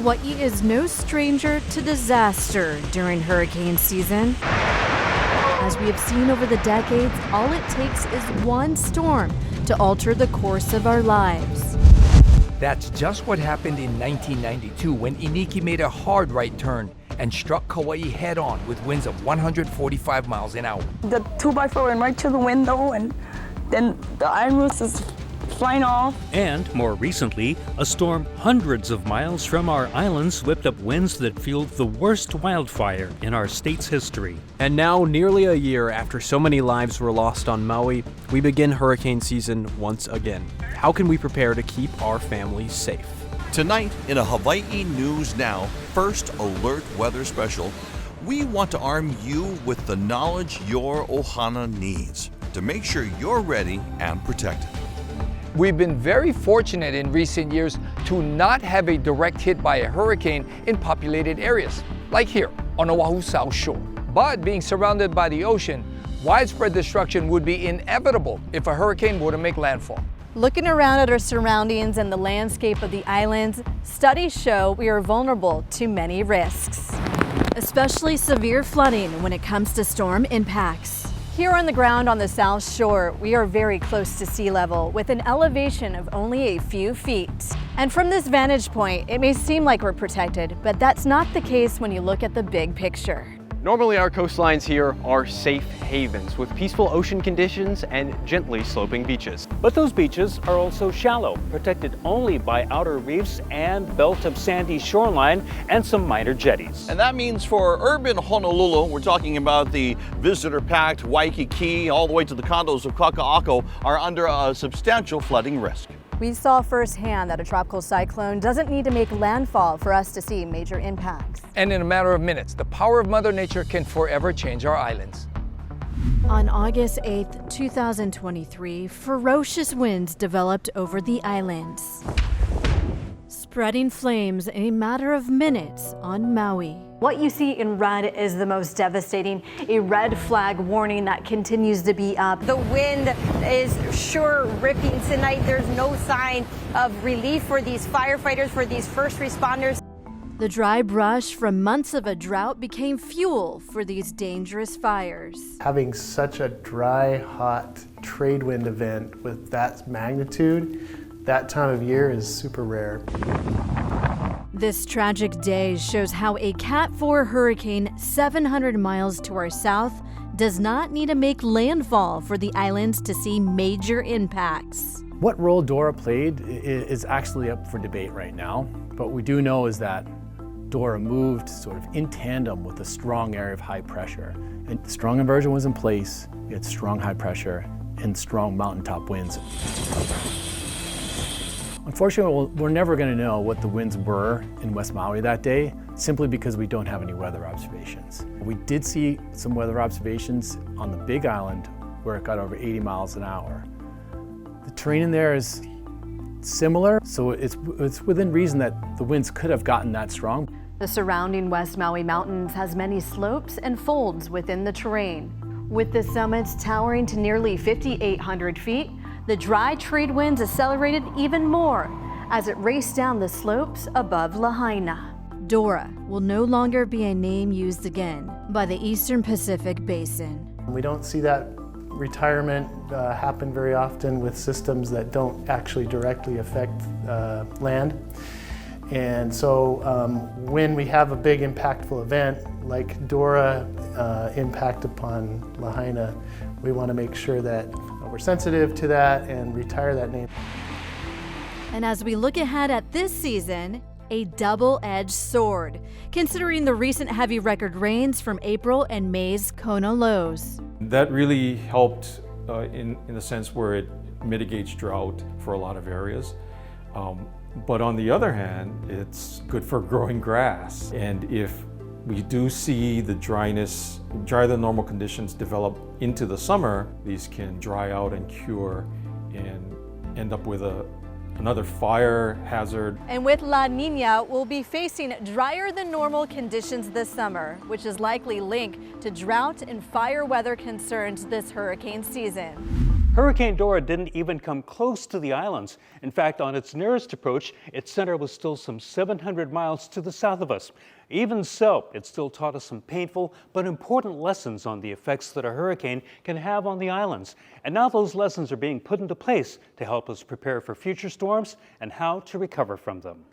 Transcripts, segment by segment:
Hawaii is no stranger to disaster during hurricane season. As we have seen over the decades, all it takes is one storm to alter the course of our lives. That's just what happened in 1992 when Iniki made a hard right turn and struck Kauai head-on with winds of 145 miles an hour. The 2x4 went right to the window, and then the iron roof is flying off. And more recently, a storm hundreds of miles from our islands whipped up winds that fueled the worst wildfire in our state's history. And now, nearly a year after so many lives were lost on Maui, we begin hurricane season once again. How can we prepare to keep our families safe? Tonight in a Hawaii News Now First Alert Weather Special, we want to arm you with the knowledge your ohana needs to make sure you're ready and protected. We've been very fortunate in recent years to not have a direct hit by a hurricane in populated areas, like here on Oahu's South Shore. But being surrounded by the ocean, widespread destruction would be inevitable if a hurricane were to make landfall. Looking around at our surroundings and the landscape of the islands, studies show we are vulnerable to many risks, especially severe flooding when it comes to storm impacts. Here on the ground on the South Shore, we are very close to sea level with an elevation of only a few feet. And from this vantage point, it may seem like we're protected, but that's not the case when you look at the big picture. Normally our coastlines here are safe havens with peaceful ocean conditions and gently sloping beaches. But those beaches are also shallow, protected only by outer reefs and belt of sandy shoreline and some minor jetties. And that means for urban Honolulu, we're talking about the visitor-packed Waikiki all the way to the condos of Kaka'ako, are under a substantial flooding risk. We saw firsthand that a tropical cyclone doesn't need to make landfall for us to see major impacts. And in a matter of minutes, the power of Mother Nature can forever change our islands. On August 8, 2023, ferocious winds developed over the islands, spreading flames in a matter of minutes on Maui. What you see in red is the most devastating, a red flag warning that continues to be up. The wind is sure ripping tonight. There's no sign of relief for these firefighters, for these first responders. The dry brush from months of a drought became fuel for these dangerous fires. Having such a dry, hot trade wind event with that magnitude, that time of year is super rare. This tragic day shows how a Cat 4 hurricane 700 miles to our south does not need to make landfall for the islands to see major impacts. What role Dora played is actually up for debate right now, but what we do know is that Dora moved sort of in tandem with a strong area of high pressure. And strong inversion was in place, we had strong high pressure and strong mountaintop winds. Unfortunately, we're never going to know what the winds were in West Maui that day, simply because we don't have any weather observations. We did see some weather observations on the Big Island where it got over 80 miles an hour. The terrain in there is similar, so it's within reason that the winds could have gotten that strong. The surrounding West Maui Mountains has many slopes and folds within the terrain. With the summits towering to nearly 5,800 feet, the dry trade winds accelerated even more as it raced down the slopes above Lahaina. Dora will no longer be a name used again by the Eastern Pacific Basin. We don't see that retirement happen very often with systems that don't actually directly affect land. And so when we have a big impactful event like Dora impact upon Lahaina, we want to make sure that we're sensitive to that and retire that name. And as we look ahead at this season, a double-edged sword, considering the recent heavy record rains from April and May's Kona lows. That really helped in the sense where it mitigates drought for a lot of areas. But on the other hand, it's good for growing grass. And if we do see the drier than normal conditions develop into the summer, these can dry out and cure and end up with another fire hazard. And with La Nina, we'll be facing drier than normal conditions this summer, which is likely linked to drought and fire weather concerns this hurricane season. Hurricane Dora didn't even come close to the islands. In fact, on its nearest approach, its center was still some 700 miles to the south of us. Even so, it still taught us some painful but important lessons on the effects that a hurricane can have on the islands. And now those lessons are being put into place to help us prepare for future storms and how to recover from them.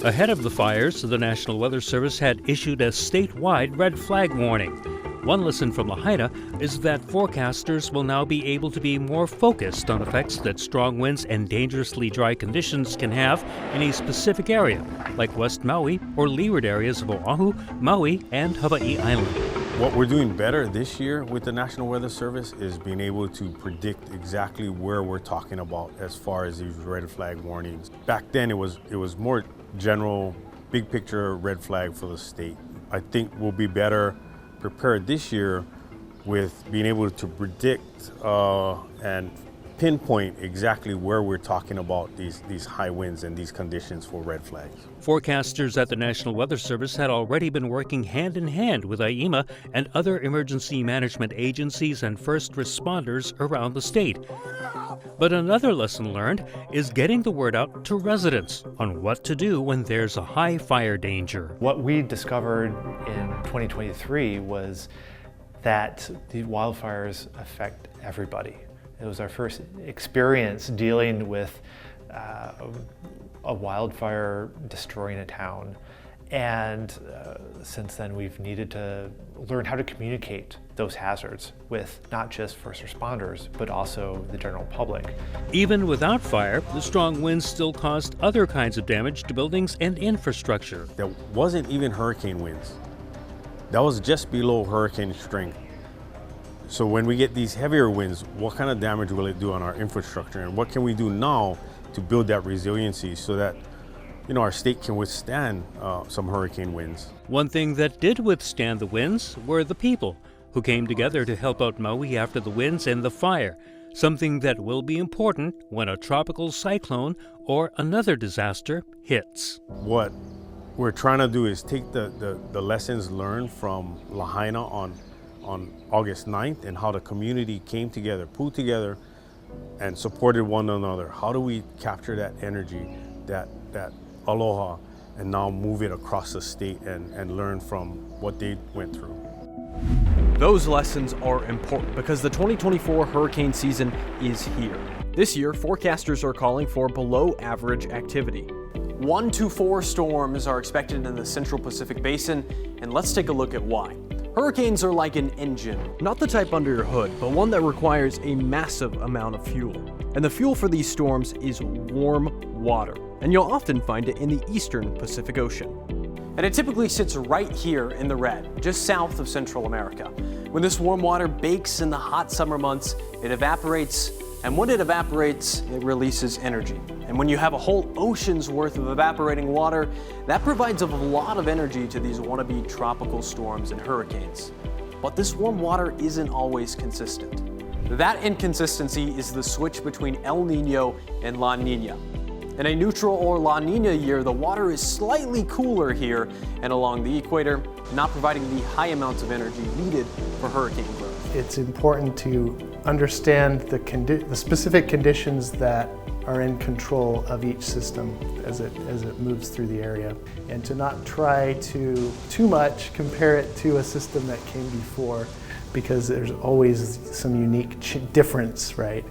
Ahead of the fires, the National Weather Service had issued a statewide red flag warning. One lesson from Lahaina is that forecasters will now be able to be more focused on effects that strong winds and dangerously dry conditions can have in a specific area, like West Maui or leeward areas of Oahu, Maui, and Hawaii Island. What we're doing better this year with the National Weather Service is being able to predict exactly where we're talking about as far as these red flag warnings. Back then it was more general, big picture red flag for the state. I think we'll be better prepared this year with being able to predict and pinpoint exactly where we're talking about these high winds and these conditions for red flags. Forecasters at the National Weather Service had already been working hand in hand with IEMA and other emergency management agencies and first responders around the state. But another lesson learned is getting the word out to residents on what to do when there's a high fire danger. What we discovered in 2023 was that the wildfires affect everybody. It was our first experience dealing with a wildfire destroying a town. And since then, we've needed to learn how to communicate those hazards with not just first responders, but also the general public. Even without fire, the strong winds still caused other kinds of damage to buildings and infrastructure. That wasn't even hurricane winds. That was just below hurricane strength. So when we get these heavier winds, what kind of damage will it do on our infrastructure? And what can we do now to build that resiliency so that our state can withstand some hurricane winds? One thing that did withstand the winds were the people who came together to help out Maui after the winds and the fire, something that will be important when a tropical cyclone or another disaster hits. What we're trying to do is take the lessons learned from Lahaina on August 9th and how the community came together, pulled together, and supported one another. How do we capture that energy, that aloha, and now move it across the state and learn from what they went through? Those lessons are important because the 2024 hurricane season is here. This year, forecasters are calling for below average activity. 1 to 4 storms are expected in the Central Pacific Basin, and let's take a look at why. Hurricanes are like an engine, not the type under your hood, but one that requires a massive amount of fuel. And the fuel for these storms is warm water, and you'll often find it in the eastern Pacific Ocean. And it typically sits right here in the red, just south of Central America. When this warm water bakes in the hot summer months, it evaporates, and when it evaporates, it releases energy. And when you have a whole ocean's worth of evaporating water, that provides a lot of energy to these wannabe tropical storms and hurricanes. But this warm water isn't always consistent. That inconsistency is the switch between El Nino and La Nina. In a neutral or La Nina year, the water is slightly cooler here and along the equator, not providing the high amounts of energy needed for hurricane growth. It's important to understand the specific conditions that are in control of each system as it moves through the area, and to not try to too much compare it to a system that came before, because there's always some unique difference, right?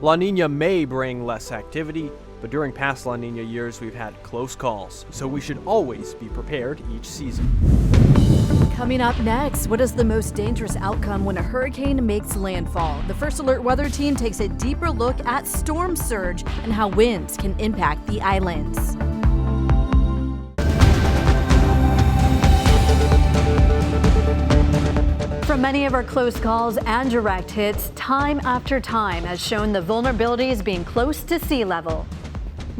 La Nina may bring less activity, but during past La Nina years we've had close calls, so we should always be prepared each season. Coming up next, what is the most dangerous outcome when a hurricane makes landfall? The First Alert Weather Team takes a deeper look at storm surge and how winds can impact the islands. From many of our close calls and direct hits, time after time has shown the vulnerabilities being close to sea level.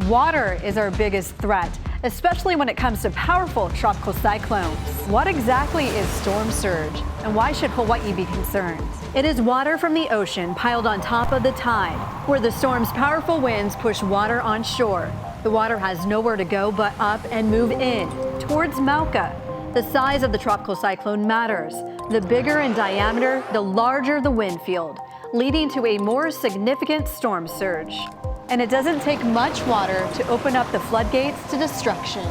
Water is our biggest threat, especially when it comes to powerful tropical cyclones. What exactly is storm surge, and why should Hawaii be concerned? It is water from the ocean piled on top of the tide, where the storm's powerful winds push water on shore. The water has nowhere to go but up and move in towards Mauka. The size of the tropical cyclone matters. The bigger in diameter, the larger the wind field, leading to a more significant storm surge. And it doesn't take much water to open up the floodgates to destruction.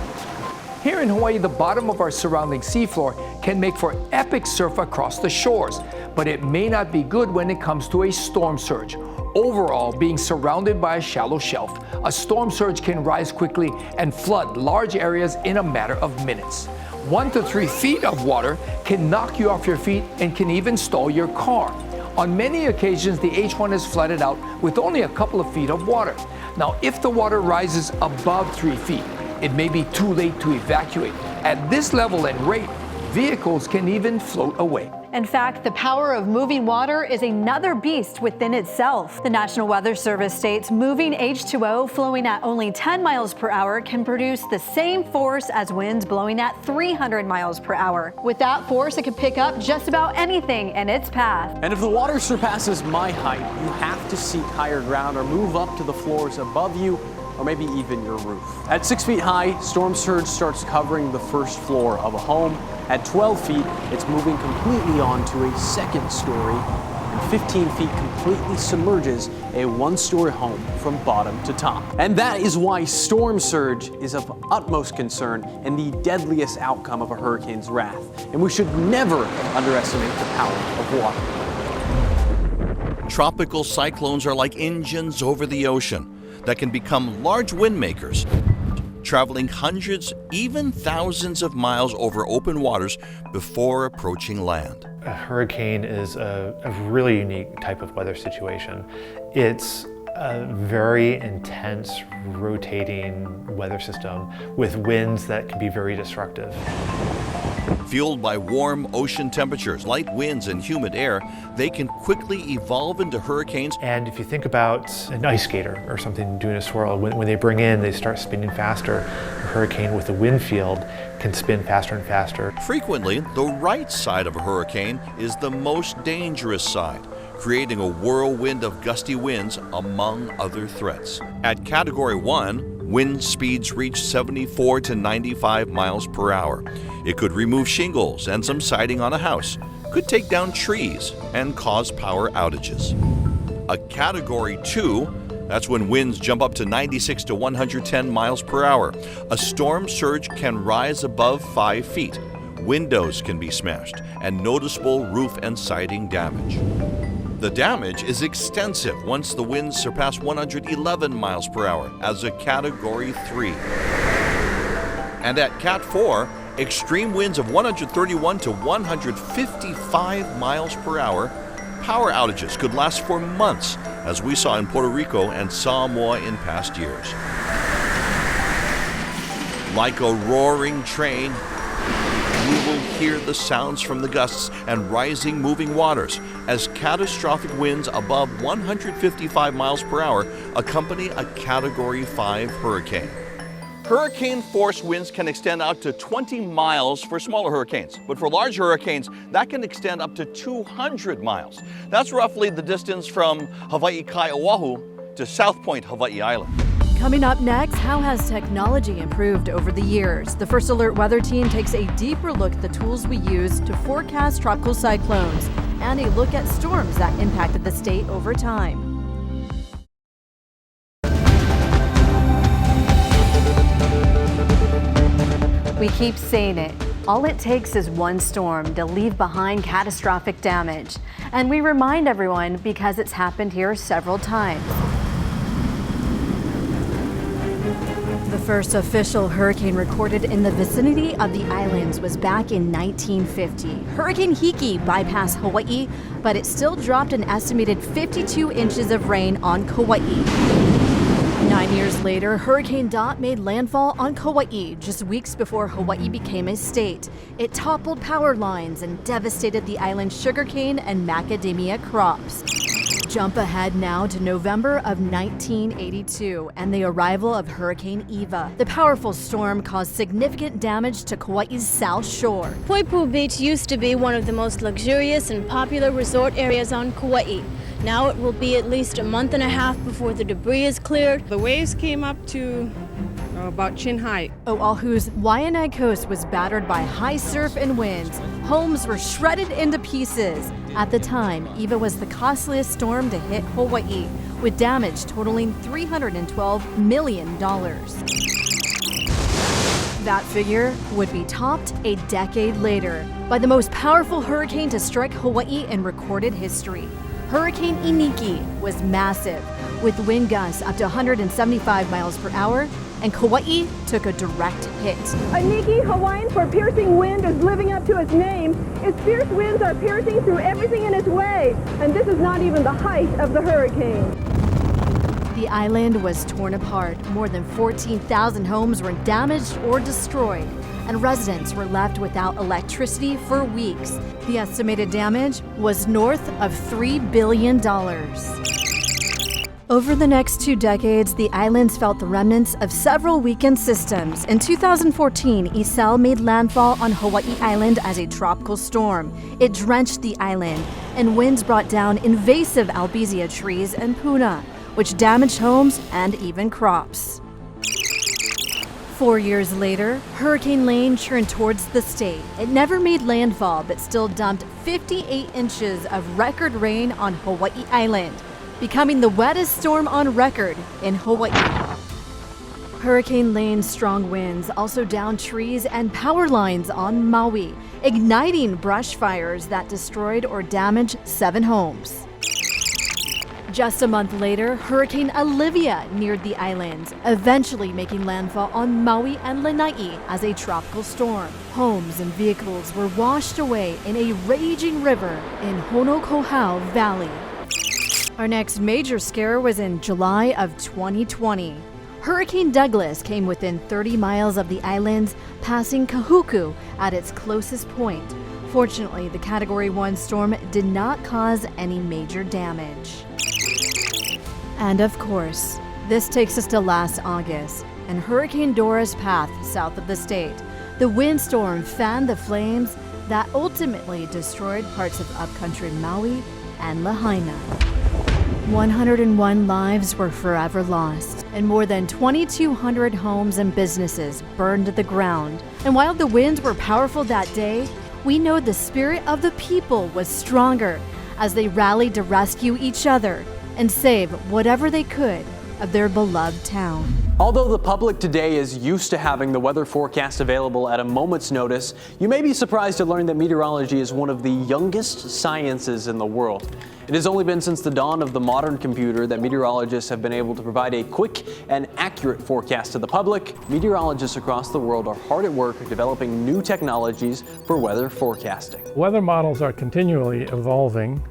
Here in Hawaii, the bottom of our surrounding seafloor can make for epic surf across the shores, but it may not be good when it comes to a storm surge. Overall, being surrounded by a shallow shelf, a storm surge can rise quickly and flood large areas in a matter of minutes. 1 to 3 feet of water can knock you off your feet and can even stall your car. On many occasions, the H1 is flooded out with only a couple of feet of water. Now, if the water rises above 3 feet, it may be too late to evacuate. At this level and rate, vehicles can even float away. In fact, the power of moving water is another beast within itself. The National Weather Service states moving H2O flowing at only 10 miles per hour can produce the same force as winds blowing at 300 miles per hour. With that force, it can pick up just about anything in its path. And if the water surpasses my height, you have to seek higher ground or move up to the floors above you, or maybe even your roof. At 6 feet high, storm surge starts covering the first floor of a home. At 12 feet, it's moving completely onto a second story, and 15 feet completely submerges a one-story home from bottom to top. And that is why storm surge is of utmost concern and the deadliest outcome of a hurricane's wrath. And we should never underestimate the power of water. Tropical cyclones are like engines over the ocean that can become large wind makers, traveling hundreds, even thousands of miles over open waters before approaching land. A hurricane is a really unique type of weather situation. It's a very intense, rotating weather system with winds that can be very destructive. Fueled by warm ocean temperatures, light winds, and humid air, they can quickly evolve into hurricanes. And if you think about an ice skater or something doing a swirl, when they bring in, they start spinning faster. A hurricane with a wind field can spin faster and faster. Frequently, the right side of a hurricane is the most dangerous side, creating a whirlwind of gusty winds, among other threats. At Category 1, wind speeds reach 74 to 95 miles per hour. It could remove shingles and some siding on a house, could take down trees, and cause power outages. A Category 2, that's when winds jump up to 96 to 110 miles per hour. A storm surge can rise above 5 feet. Windows can be smashed, and noticeable roof and siding damage. The damage is extensive once the winds surpass 111 miles per hour as a Category 3. And at Cat 4, extreme winds of 131 to 155 miles per hour, power outages could last for months, as we saw in Puerto Rico and Samoa in past years. Like a roaring train, you will hear the sounds from the gusts and rising moving waters as catastrophic winds above 155 miles per hour accompany a Category 5 hurricane. Hurricane force winds can extend out to 20 miles for smaller hurricanes, but for large hurricanes, that can extend up to 200 miles. That's roughly the distance from Hawaii Kai, Oahu to South Point, Hawaii Island. Coming up next, how has technology improved over the years? The First Alert Weather Team takes a deeper look at the tools we use to forecast tropical cyclones and a look at storms that impacted the state over time. We keep saying it. All it takes is one storm to leave behind catastrophic damage. And we remind everyone because it's happened here several times. The first official hurricane recorded in the vicinity of the islands was back in 1950. Hurricane Hiki bypassed Hawaii, but it still dropped an estimated 52 inches of rain on Kauai. 9 years later, Hurricane Dot made landfall on Kauai just weeks before Hawaii became a state. It toppled power lines and devastated the island's sugarcane and macadamia crops. Jump ahead now to November of 1982 and the arrival of Hurricane Eva. The powerful storm caused significant damage to Kauai's south shore. Poipu Beach used to be one of the most luxurious and popular resort areas on Kauai. Now it will be at least a month and a half before the debris is cleared. The waves came up to about chin high. Oahu's Waianae coast was battered by high surf and winds. Homes were shredded into pieces. At the time, Eva was the costliest storm to hit Hawaii, with damage totaling $312 million. That figure would be topped a decade later by the most powerful hurricane to strike Hawaii in recorded history. Hurricane Iniki was massive, with wind gusts up to 175 miles per hour, and Kauai took a direct hit. Iniki, Hawaiian for piercing wind, is living up to its name. Its fierce winds are piercing through everything in its way, and this is not even the height of the hurricane. The island was torn apart. More than 14,000 homes were damaged or destroyed, and residents were left without electricity for weeks. The estimated damage was north of $3 billion. Over the next 2 decades, the islands felt the remnants of several weakened systems. In 2014, Iselle made landfall on Hawaii Island as a tropical storm. It drenched the island, and winds brought down invasive albizia trees and puna, which damaged homes and even crops. 4 years later, Hurricane Lane churned towards the state. It never made landfall, but still dumped 58 inches of record rain on Hawaii Island, becoming the wettest storm on record in Hawaii. Hurricane Lane's strong winds also downed trees and power lines on Maui, igniting brush fires that destroyed or damaged 7 homes. Just a month later, Hurricane Olivia neared the islands, eventually making landfall on Maui and Lanai as a tropical storm. Homes and vehicles were washed away in a raging river in Honokohau Valley. Our next major scare was in July of 2020. Hurricane Douglas came within 30 miles of the islands, passing Kahuku at its closest point. Fortunately, the Category 1 storm did not cause any major damage. And of course, this takes us to last August and Hurricane Dora's path south of the state. The windstorm fanned the flames that ultimately destroyed parts of upcountry Maui and Lahaina. 101 lives were forever lost, and more than 2,200 homes and businesses burned to the ground. And while the winds were powerful that day, we know the spirit of the people was stronger as they rallied to rescue each other and save whatever they could of their beloved town. Although the public today is used to having the weather forecast available at a moment's notice, you may be surprised to learn that meteorology is one of the youngest sciences in the world. It has only been since the dawn of the modern computer that meteorologists have been able to provide a quick and accurate forecast to the public. Meteorologists across the world are hard at work developing new technologies for weather forecasting. Weather models are continually evolving,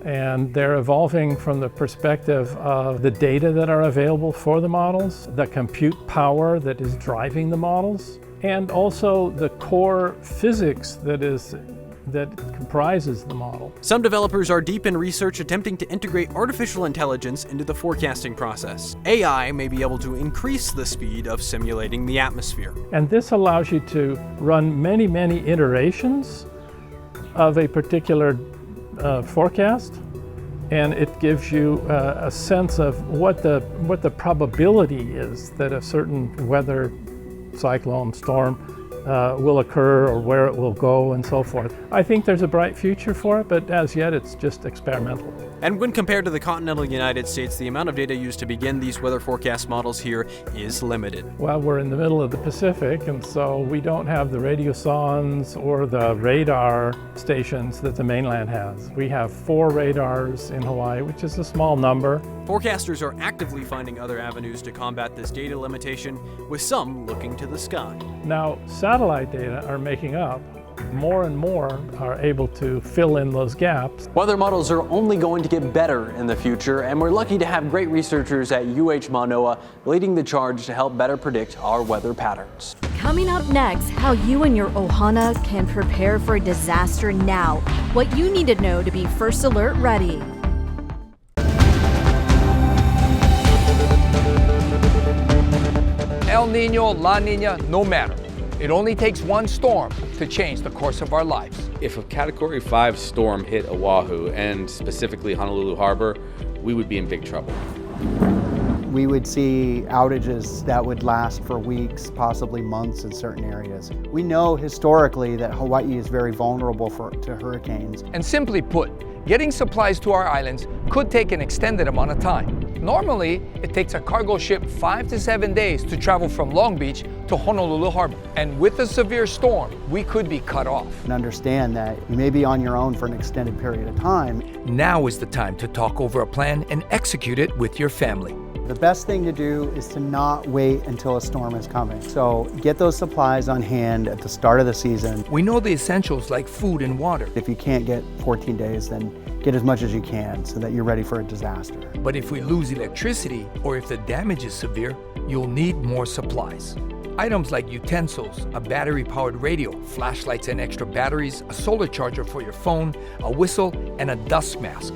and they're evolving from the perspective of the data that are available for the models, the compute power that is driving the models, and also the core physics that comprises the model. Some developers are deep in research attempting to integrate artificial intelligence into the forecasting process. AI may be able to increase the speed of simulating the atmosphere. And this allows you to run many, many iterations of a particular forecast, and it gives you a sense of what the probability is that a certain weather cyclone storm will occur, or where it will go, and so forth. I think there's a bright future for it, but as yet it's just experimental. And when compared to the continental United States, the amount of data used to begin these weather forecast models here is limited. Well, we're in the middle of the Pacific, and so we don't have the radiosondes or the radar stations that the mainland has. We have 4 radars in Hawaii, which is a small number. Forecasters are actively finding other avenues to combat this data limitation, with some looking to the sky. Now, satellite data are making up. More and more are able to fill in those gaps. Weather models are only going to get better in the future, and we're lucky to have great researchers at UH Manoa leading the charge to help better predict our weather patterns. Coming up next, how you and your ohana can prepare for a disaster now. What you need to know to be first alert ready. El Nino, La Nina, no matter. It only takes one storm to change the course of our lives. If a Category 5 storm hit Oahu, and specifically Honolulu Harbor, we would be in big trouble. We would see outages that would last for weeks, possibly months in certain areas. We know historically that Hawaii is very vulnerable to hurricanes. And simply put, getting supplies to our islands could take an extended amount of time. Normally, it takes a cargo ship 5 to 7 days to travel from Long Beach to Honolulu Harbor. And with a severe storm, we could be cut off. And understand that you may be on your own for an extended period of time. Now is the time to talk over a plan and execute it with your family. The best thing to do is to not wait until a storm is coming. So get those supplies on hand at the start of the season. We know the essentials like food and water. If you can't get 14 days, then get as much as you can so that you're ready for a disaster. But if we lose electricity or if the damage is severe, you'll need more supplies. Items like utensils, a battery-powered radio, flashlights and extra batteries, a solar charger for your phone, a whistle, and a dust mask.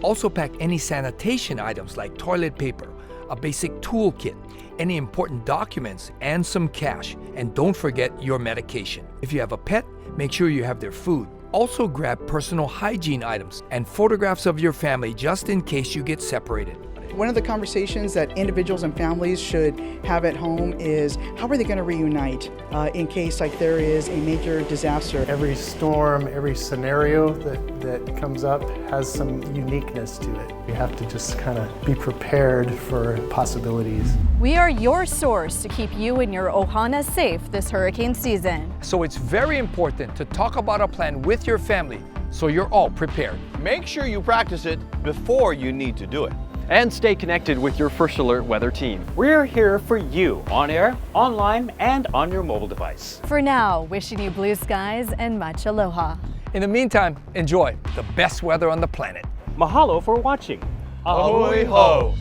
Also pack any sanitation items like toilet paper, a basic toolkit, any important documents, and some cash. And don't forget your medication. If you have a pet, make sure you have their food. Also grab personal hygiene items and photographs of your family just in case you get separated. One of the conversations that individuals and families should have at home is how are they going to reunite in case like there is a major disaster. Every storm, every scenario that comes up has some uniqueness to it. You have to just kind of be prepared for possibilities. We are your source to keep you and your ohana safe this hurricane season. So it's very important to talk about a plan with your family so you're all prepared. Make sure you practice it before you need to do it. And stay connected with your First Alert weather team. We're here for you, on air, online, and on your mobile device. For now, wishing you blue skies and much aloha. In the meantime, enjoy the best weather on the planet. Mahalo for watching. Ahoy ho!